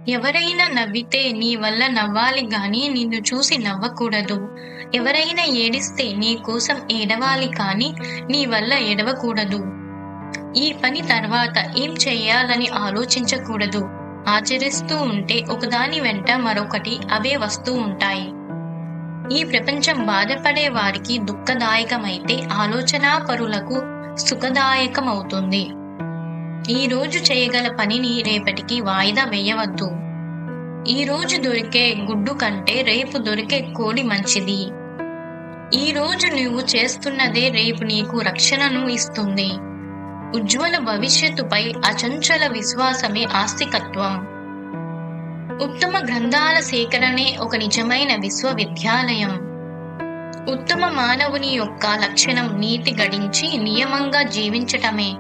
ఎవరైనా నవ్వితే నీ వల్ల నవ్వాలి గాని నిన్ను చూసి నవ్వకూడదు. ఎవరైనా ఏడిస్తే నీ కోసం ఏడవాలి కానీ నీ వల్ల ఏడవకూడదు. ఈ పని తర్వాత ఏం చెయ్యాలని ఆలోచించకూడదు. ఆచరిస్తూ ఉంటే ఒకదాని వెంట మరొకటి అవే వస్తూ ఉంటాయి. ఈ ప్రపంచం బాధపడే వారికి దుఃఖదాయకమైతే ఆలోచనాపరులకు సుఖదాయకమవుతుంది. ఈ రోజు చేయగల పనిని రేపటికి వాయిదా వేయవద్దు. ఈ రోజు దొరికే గుడ్డు కంటే రేపు దొరికే కోడి మంచిది. ఈ రోజు నువ్వు చేస్తున్నదే రేపు నీకు రక్షణను ఇస్తుంది. ఉజ్వల భవిష్యత్తుపై అచంచల విశ్వాసమే ఆస్తికత్వం. ఉత్తమ గ్రంథాల సేకరణే ఒక నిజమైన విశ్వవిద్యాలయం. ఉత్తమ మానవుని యొక్క లక్షణం నీతి గడించి నియమంగా జీవించటమే.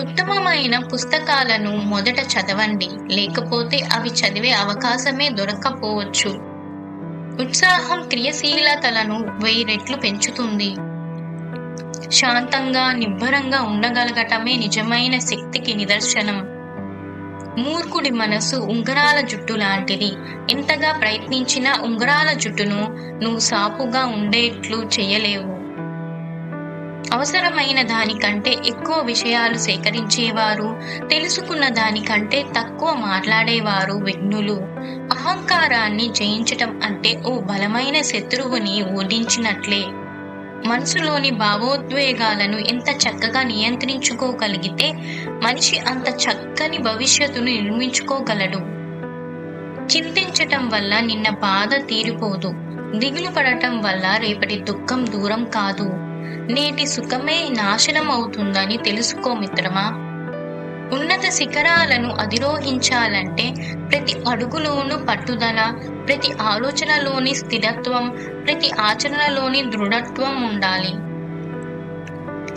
ఉత్తమమైన పుస్తకాలను మొదట చదవండి, లేకపోతే అవి చదివే అవకాశమే దొరక్కపోవచ్చు. ఉత్సాహం క్రియాశీలతలను 1000 రెట్లు పెంచుతుంది. శాంతంగా నిబ్బరంగా ఉండగలగటమే నిజమైన శక్తికి నిదర్శనం. మూర్ఖుడి మనసు ఉంగరాల జుట్టు లాంటిది. ఎంతగా ప్రయత్నించినా ఉంగరాల జుట్టును నువ్వు సాపుగా ఉండేట్లు చెయ్యలేవు. అవసరమైన దానికంటే ఎక్కువ విషయాలు సేకరించేవారు, తెలుసుకున్న దానికంటే తక్కువ మాట్లాడేవారు విఘ్నులు. అహంకారాన్ని జయించటం అంటే ఓ బలమైన శత్రువుని ఓడించినట్లే. మనసులోని భావోద్వేగాలను ఎంత చక్కగా నియంత్రించుకోగలిగితే మనిషి అంత చక్కని భవిష్యత్తును నిర్మించుకోగలడు. చింతించటం వల్ల నిన్న బాధ తీరిపోదు. దిగులు పడటం వల్ల రేపటి దుఃఖం దూరం కాదు. నేటి సుఖమే నాశనం అవుతుందని తెలుసుకో మిత్రమా. ఉన్నత శిఖరాలను అధిరోహించాలంటే ప్రతి అడుగులోనూ పట్టుదల, ప్రతి ఆలోచనలోని స్థిరత్వం, ప్రతి ఆచరణలోని దృఢత్వం ఉండాలి.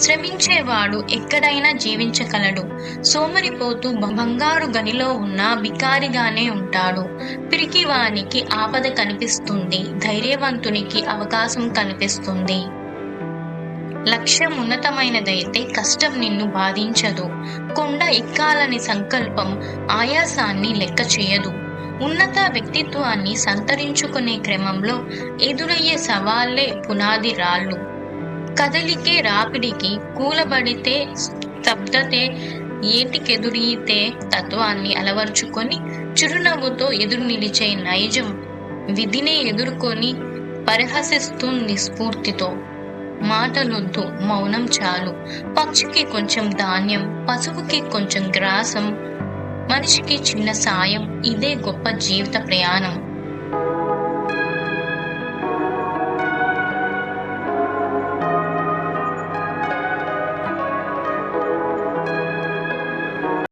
శ్రమించేవాడు ఎక్కడైనా జీవించగలడు. సోమరిపోతూ బంగారు గనిలో ఉన్న బికారిగానే ఉంటాడు. పిరికివానికి ఆపద కనిపిస్తుంది, ధైర్యవంతునికి అవకాశం కనిపిస్తుంది. లక్ష్యం ఉన్నతమైనదైతే కష్టం నిన్ను బాధించదు. కొండ ఎక్కాలని సంకల్పం ఆయాసాన్ని లెక్క చేయదు. ఉన్నత వ్యక్తిత్వాన్ని సంతరించుకునే క్రమంలో ఎదురయ్యే సవాళ్లే పునాది రాళ్ళు. కదలికే రాపిడికి కూలబడితే స్తబ్దతే ఏటికెదురీతే తత్వాన్ని అలవర్చుకొని చిరునవ్వుతో ఎదురు నిలిచే నైజం విధినే ఎదుర్కొని పరిహసిస్తుంది స్ఫూర్తితో. మాటలొద్దు, మౌనం చాలు. పక్షికి కొంచెం ధాన్యం, పశువుకి కొంచెం గ్రాసం, మనిషికి చిన్న సాయం. ఇదే గొప్ప జీవిత ప్రయాణం.